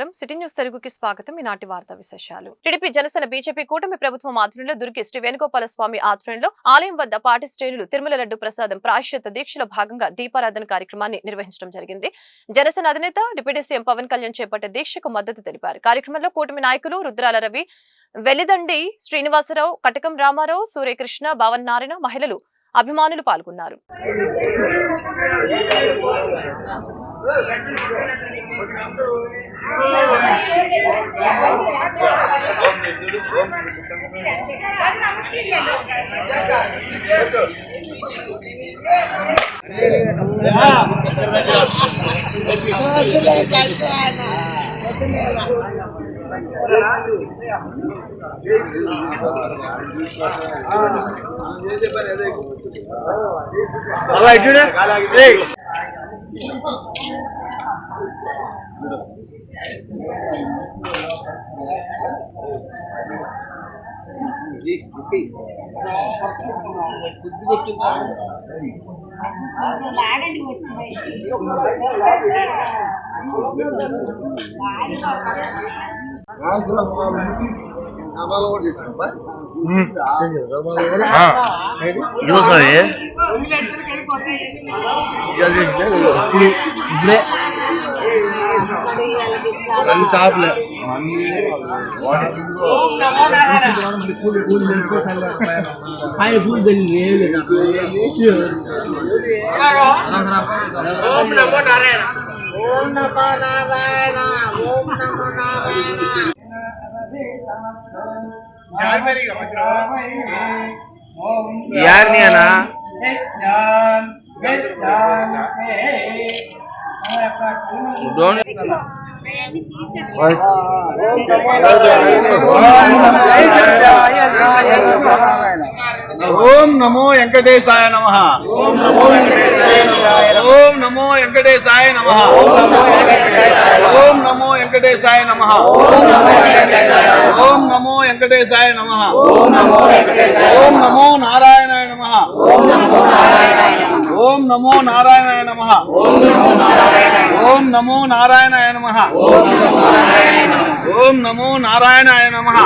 నమస్కారం city news తెలుగుకి స్వాగతం. ఈనాటి వార్తా విశేషాలు. టీడీపీ జనసేన బీజేపీ కూటమి ప్రభుత్వం ఆధ్వర్యంలో దుర్గి శ్రీ వేణుగోపాల స్వామి ఆధ్వర్యంలో ఆలయం వద్ద పార్టీ శ్రేణులు తిరుమల లడ్డు ప్రసాదం ప్రాయశ్చిత్త దీక్షలో భాగంగా దీపారాధన కార్యక్రమాన్ని నిర్వహించడం జరిగింది. జనసేన అధినేత డిప్యూటీ సీఎం పవన్ కళ్యాణ్ చేపట్టే దీక్షకు మద్దతు తెలిపారు. కార్యక్రమంలో కూటమి నాయకులు రుద్రాల రవి, వెల్లిదండి శ్రీనివాసరావు, కటకం రామారావు, సూర్యకృష్ణ, భావన్ నారాయణ, మహిళలు, అభిమానులు పాల్గొన్నారు. यार नहीं आना ओम नमो वेंकटेशाय नमः। ओम नमो वेंकटेशाय नमः। ओम नमो वेंकटेशाय नमः। ओम नमो वेंकटेशाय नमः। ओम नमो वेंकटेशाय नमः। ओम नमो नारायणाय नमः। ओम नमो नारायणाय नमः। ओम नमो नारायणाय नमः। ओम नमो नारायणाय नमः।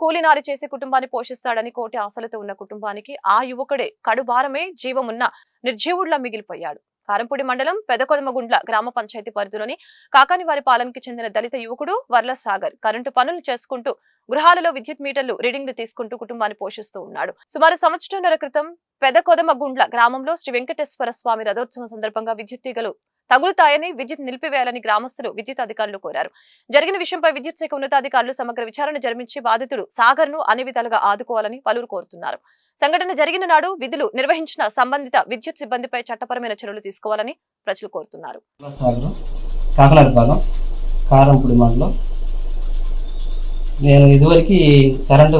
కూలినారి చేసి కుటుంబాన్ని పోషిస్తాడని కోటి ఆశలతో ఉన్న కుటుంబానికి ఆ యువకుడే కడుభారమే జీవమున్న నిర్జీవుడిలా మిగిలిపోయాడు. కారంపూడి మండలం పెదకొదమగుండ్ల గ్రామ పంచాయతీ పరిధిలోని కాకానివారి పాలనకి చెందిన దళిత యువకుడు వర్ల సాగర్ కరెంటు పనులు చేసుకుంటూ గృహాలలో విద్యుత్ మీటర్లు రీడింగ్లు తీసుకుంటూ కుటుంబాన్ని పోషిస్తూ ఉన్నాడు. సుమారు సంవత్సరంన్నర క్రితం పెదకొదమగుండ్ల గ్రామంలో శ్రీ వెంకటేశ్వర స్వామి రథోత్సవం సందర్భంగా విద్యుత్ తీగలు తగులుతాయని, విద్యుత్ నిలిపివేయాలని గ్రామస్తులు విద్యుత్ అధికారులు కోరారు. జరిగిన విషయంపై విద్యుత్ శాఖ ఉన్నతాధికారులు సమగ్ర విచారణ జరిపించి బాధితుడు సాగర్ ను అన్ని విధాలుగా ఆదుకోవాలని పలువురు కోరుతున్నారు. సంఘటన జరిగిన నాడు విధులు నిర్వహించిన సంబంధిత విద్యుత్ సిబ్బందిపై చట్టపరమైన చర్యలు తీసుకోవాలని ప్రజలు కోరుతున్నారు. కారంపూడి మండలం నేను ఇదివరకు కరెంటు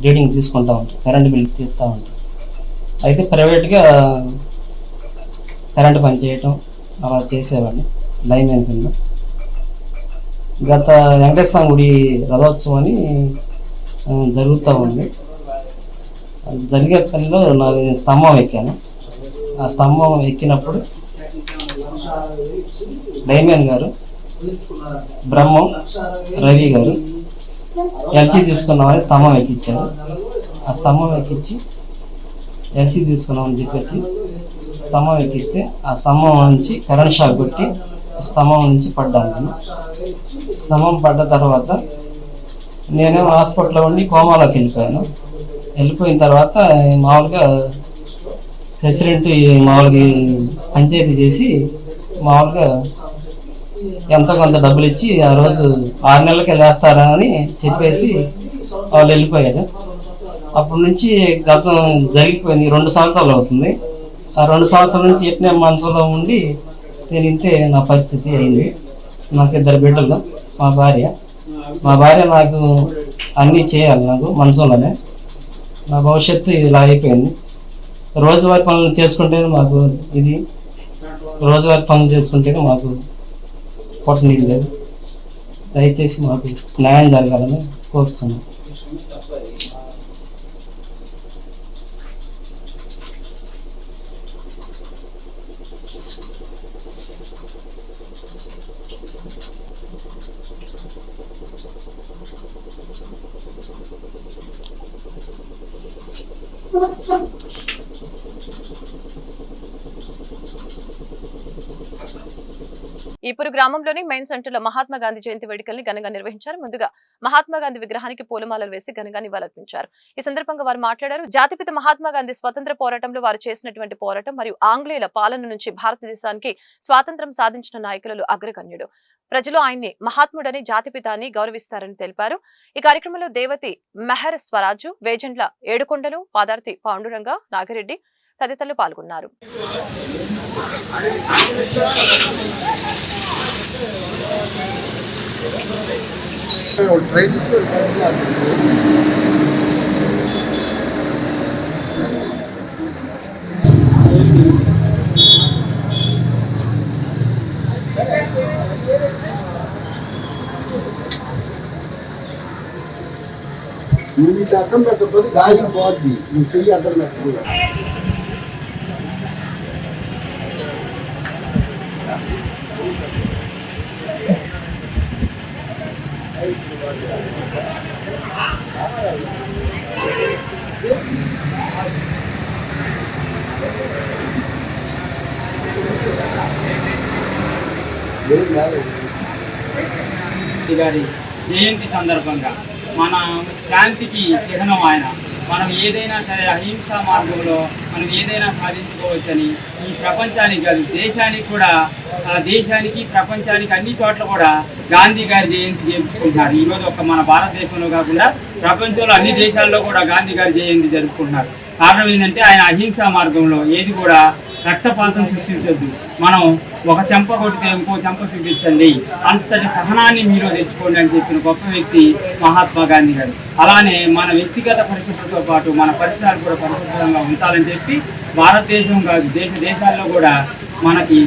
రీడింగ్ తీసుకుంటా ఉంటాను, కరెంటు బిల్ తీస్తూ ఉంటాను. అయితే ప్రైవేట్గా కరెంటు పనిచేయటం అలా చేసేవాడిని లైన్మెన్ కింద. గత వెంకటేశ్వర గుడి రథోత్సవం అని జరుగుతూ ఉంది. జరిగే పనిలో నాకు స్తంభం ఎక్కాను. ఆ స్తంభం ఎక్కినప్పుడు లైన్మెన్ గారు బ్రహ్మం రవి గారు ఎల్సీ తీసుకున్నామని స్తంభం ఎక్కించారు. ఆ స్తంభం ఎక్కించి ఎల్సీ తీసుకున్నామని చెప్పేసి స్తంభం ఎక్కిస్తే ఆ స్తంభం నుంచి కరెంట్ షాక్ కొట్టి స్తంభం నుంచి పడ్డాను. స్తంభం పడ్డ తర్వాత నేనేమో హాస్పిటల్లో ఉండి కోమాలోకి వెళ్ళిపోయాను. వెళ్ళిపోయిన తర్వాత మామూలుగా ప్రెసిడెంట్ మామూలుగా పంచాయతీ చేసి మామూలుగా ఎంతో కొంత డబ్బులు ఇచ్చి ఆ రోజు 6 నెలలకి వేస్తారా అని చెప్పేసి వాళ్ళు వెళ్ళిపోయారు. అప్పటి నుంచి గతం జరిగిపోయింది 2 సంవత్సరాలు అవుతుంది. ఆ 2 సంవత్సరాల నుంచి ఎట్నే మనసులో ఉండి నేను ఇంతే నా పరిస్థితి అయింది. నాకు 2 బిడ్డలు, మా భార్య నాకు అన్నీ చేయాలి. నాకు మనసులోనే నా భవిష్యత్తు ఇలా అయిపోయింది. రోజువారీ పనులు చేసుకుంటేనే మాకు రోజువారీ పనులు చేసుకుంటేనే మాకు పొట్ట నీళ్ళు లేదు. దయచేసి మాకు న్యాయం జరగాలని కోరుతున్నాను. ఈపూరు గ్రామంలోని మెయిన్ సెంటర్ లో మహాత్మా గాంధీ జయంతి వేడుకల్ని ఘనంగా నిర్వహించారు. ముందుగా మహాత్మా గాంధీ విగ్రహానికి పూలమాలలు వేసి ఘనంగా నివాళులర్పించారు. ఈ సందర్భంగా వారు మాట్లాడారు. జాతిపిత మహాత్మా గాంధీ స్వతంత్ర పోరాటంలో వారు చేసినటువంటి పోరాటం మరియు ఆంగ్లేయుల పాలన నుంచి భారతదేశానికి స్వాతంత్ర్యం సాధించిన నాయకులలో అగ్రగణ్యుడు. ప్రజలు ఆయన్ని మహాత్ముడని జాతిపిత అని గౌరవిస్తారని తెలిపారు. ఈ కార్యక్రమంలో దేవతి మెహర్ స్వరాజు, వేజండ్ల ఏడుకొండలు, పాదార్తి పాండురంగ, నాగిరెడ్డి తదితరులు పాల్గొన్నారు. నువ్వు అర్థం పెట్టకపోతే గాలి పోద్ది, నువ్వు చెయ్యి అర్థం పెట్టకుండా. గారి జయంతి సందర్భంగా మన శాంతికి చిహ్నం ఆయన. మనం ఏదైనా సరే అహింసా మార్గంలో మనం ఏదైనా సాధించుకోవచ్చని ఈ ప్రపంచానికి కాదు దేశానికి కూడా, దేశానికి ప్రపంచానికి అన్ని చోట్ల కూడా గాంధీ గారి జయంతి జరుపుకుంటున్నారు. ఈరోజు ఒక మన భారతదేశంలో కాకుండా ప్రపంచంలో అన్ని దేశాల్లో కూడా గాంధీ గారి జయంతి జరుపుకుంటున్నారు. కారణం ఏంటంటే ఆయన అహింసా మార్గంలో ఏది కూడా రక్తపాతం సృష్టించొద్దు, మనం ఒక చెంప కొడితే ఇంకో చెంప చూపించండి, అంతటి సహనాన్ని మీరు తెచ్చుకోండి అని చెప్పిన గొప్ప వ్యక్తి మహాత్మా గాంధీ గారు. అలానే మన వ్యక్తిగత పరిశుభ్రతతో పాటు మన పరిసరాలు కూడా పరిశుభ్రంగా ఉంచాలని చెప్పి భారతదేశం కాదు దేశాల్లో కూడా మనకి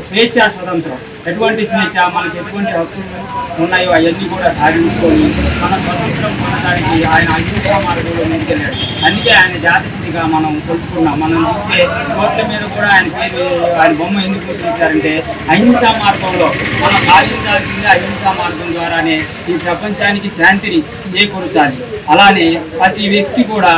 స్వేచ్ఛ స్వతంత్రం, ఎటువంటి స్వేచ్ఛ మనకి ఎటువంటి హక్కులు ఉన్నాయో అవన్నీ కూడా సాధించుకొని మన స్వతంత్రం పొందడానికి ఆయన అహింసా మార్గంలో ముందుకెళ్ళాడు. అందుకే ఆయన జాతిగా మనం కొలుచుకున్నాం. మనం చూసే కోట్ల మీద కూడా ఆయన పేరు, ఆయన బొమ్మ ఎందుకు గుర్తించారంటే అహింసా మార్గంలో మనం సాధించాల్సిందే అహింసా మార్గం ద్వారానే ఈ ప్రపంచానికి శాంతిని చేకూర్చాలి. అలానే ప్రతి వ్యక్తి కూడా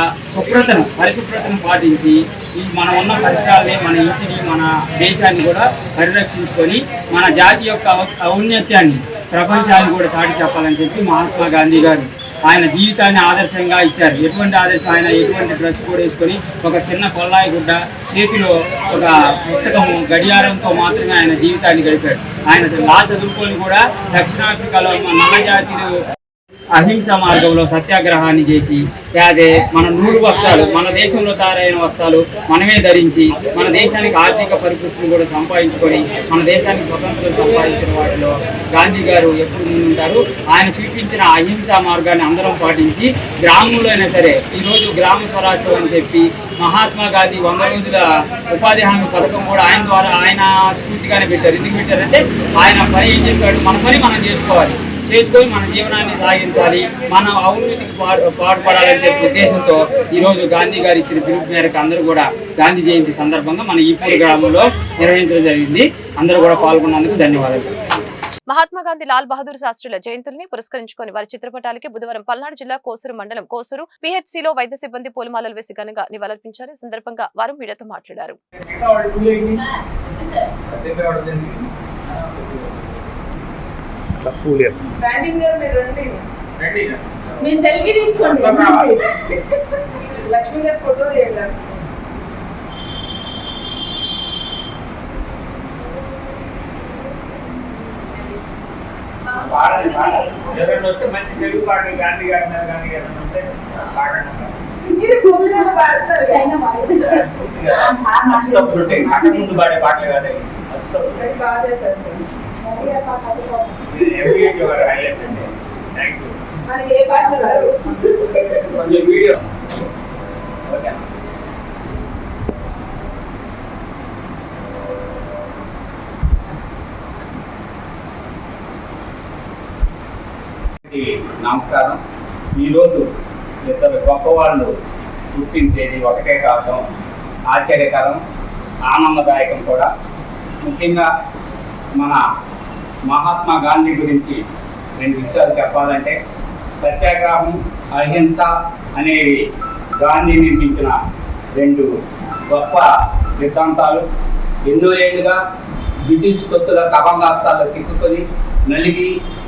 పరిశుభ్రతను పాటించి ఈ మనం ఉన్న పరిసరాలని, మన ఇంటిని, మన దేశాన్ని కూడా పరిరక్షించుకొని మన జాతి యొక్క ఔన్నత్యాన్ని ప్రపంచాన్ని కూడా చాటి చెప్పాలని చెప్పి మహాత్మా గాంధీ గారు ఆయన జీవితాన్ని ఆదర్శంగా ఇచ్చారు. ఎటువంటి ఆదర్శం, ఆయన ఎటువంటి డ్రెస్ కూడా వేసుకొని ఒక చిన్న కొల్లాయి గుడ్డ, చేతిలో ఒక పుస్తకము, గడియారంతో మాత్రమే ఆయన జీవితాన్ని గడిపాడు. ఆయన లా చదువుకొని కూడా దక్షిణాఫ్రికాలో నల్ల జాతీయులు అహింసా మార్గంలో సత్యాగ్రహాన్ని చేసి అదే మన నూలు వస్త్రాలు, మన దేశంలో తయారైన వస్త్రాలు మనమే ధరించి మన దేశానికి ఆర్థిక పరిపుష్టిని కూడా సంపాదించుకొని మన దేశానికి స్వతంత్రం సంపాదించిన వాటిలో గాంధీ గారు ఎప్పుడు ముందుంటారు. ఆయన చూపించిన అహింసా మార్గాన్ని అందరం పాటించి గ్రామంలో అయినా సరే ఈరోజు గ్రామ స్వరాజ్యం అని చెప్పి మహాత్మా గాంధీ 100 రోజుల ఉపాధి హామీ పథకం కూడా ఆయన ద్వారా ఆయన పూర్తిగానే పెట్టారు. ఎందుకు పెట్టారంటే ఆయన పని ఏం చెప్పాడు, మన పని మనం చేసుకొని మన జీవనాన్ని సాగించాలి, మన అవినీతికి పాటుపడాలని చెప్పే ఉద్దేశంతో ఈరోజు గాంధీ గారు ఇచ్చిన పిలుపు మేరకు అందరూ కూడా గాంధీ జయంతి సందర్భంగా మన ఈపూరు గ్రామంలో నిర్వహించడం జరిగింది. అందరూ కూడా పాల్గొన్నందుకు ధన్యవాదాలు. మహాత్మా గాంధీ లాల్ బహదూర్ శాస్త్రుల జయంతుల్ని పురస్కరించుకొని వారి చిత్రపటాలకి బుధవారం పల్నాడు జిల్లా కోసూరు మండలం కోసూరు PHCలో వైద్య సిబ్బంది పూలమాలలు వేసి ఘనంగా నివాళులర్పించారు. ఈ సందర్భంగా వారు మీడియాతో మాట్లాడారు. మీరు సెల్ఫీ తీసుకోండి, లక్ష్మి గారి ఫోటో తీయండి. మంచి తెలుగు పాటలు గాంధీ గారి మీద గాంధీ గారి మీరు భూమిలో పాడతారు, ముందు పాడే పాటలు కాదు బాగా చేస్తారు. మనకి ఏ పాటలు రాదు. వీడియో నమస్కారం. ఈరోజు ఇద్దరు గొప్పవాళ్ళు పుట్టిన తేదీ ఒకటే కావడం ఆశ్చర్యకరం, ఆనందదాయకం కూడా. ముఖ్యంగా మన మహాత్మా గాంధీ గురించి 2 విషయాలు చెప్పాలంటే, సత్యాగ్రహం, అహింస అనేవి గాంధీ నిర్మించిన 2 గొప్ప సిద్ధాంతాలు. ఎన్నో ఏళ్ళుగా బ్రిటిష్ కొత్తుల కబంగాస్తాల్లో చిక్కుకొని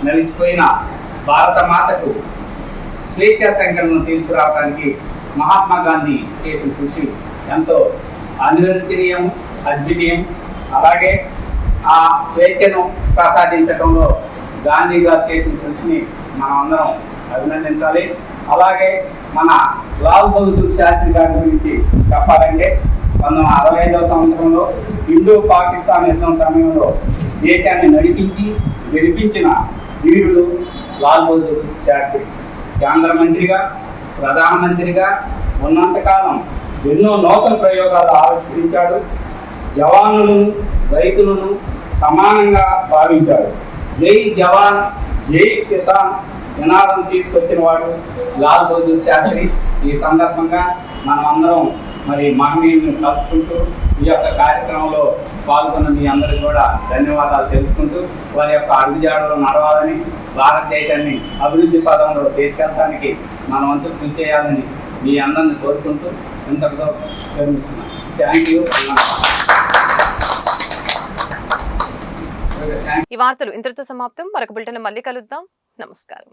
నలిచిపోయిన భారత మాతకు స్వేచ్ఛా సంకలనం తీసుకురావడానికి మహాత్మా గాంధీ చేసిన కృషి ఎంతో అనిర్వచనీయం, అద్వితీయం. అలాగే ఆ స్వేచ్ఛను ప్రసాదించడంలో గాంధీ గారు చేసిన కృషిని మనం అందరం అభినందించాలి. అలాగే మన లాల్ బహదూర్ శాస్త్రి గారి గురించి చెప్పాలంటే 1965వ సంవత్సరంలో ఇండో పాకిస్తాన్ యుద్ధం సమయంలో దేశాన్ని గెలిపించిన వీరుడు లాల్ బహదూర్ శాస్త్రి. కేంద్ర మంత్రిగా, ప్రధానమంత్రిగా ఉన్నంతకాలం ఎన్నో నూతన ప్రయోగాలు ఆవిష్కరించాడు. జవానులను, రైతులను సమానంగా భావించాడు. జై జవాన్ జై కిసాన్ నినాదం తీసుకొచ్చిన వాడు లాల్ బహదూర్ శాస్త్రి. ఈ సందర్భంగా మనం అందరం మరి మహనీయులను కలుసుకుంటూ ఈ యొక్క కార్యక్రమంలో పాల్గొన్న మీ అందరికీ కూడా ధన్యవాదాలు తెలుపుకుంటూ వారి యొక్క అడుగుజాడలో నడవాలని, భారతదేశాన్ని అభివృద్ధి పదంలో తీసుకెళ్ళడానికి మన వంతు కృషి చేయాలని మీ అందరిని కోరుకుంటూ ఇంతటితో విరమిస్తున్నాను. Thank you. ఈ వార్తలు ఇంతటితో సమాప్తం. మరొక బులెటిన్ మళ్ళీ కలుద్దాం. నమస్కారం.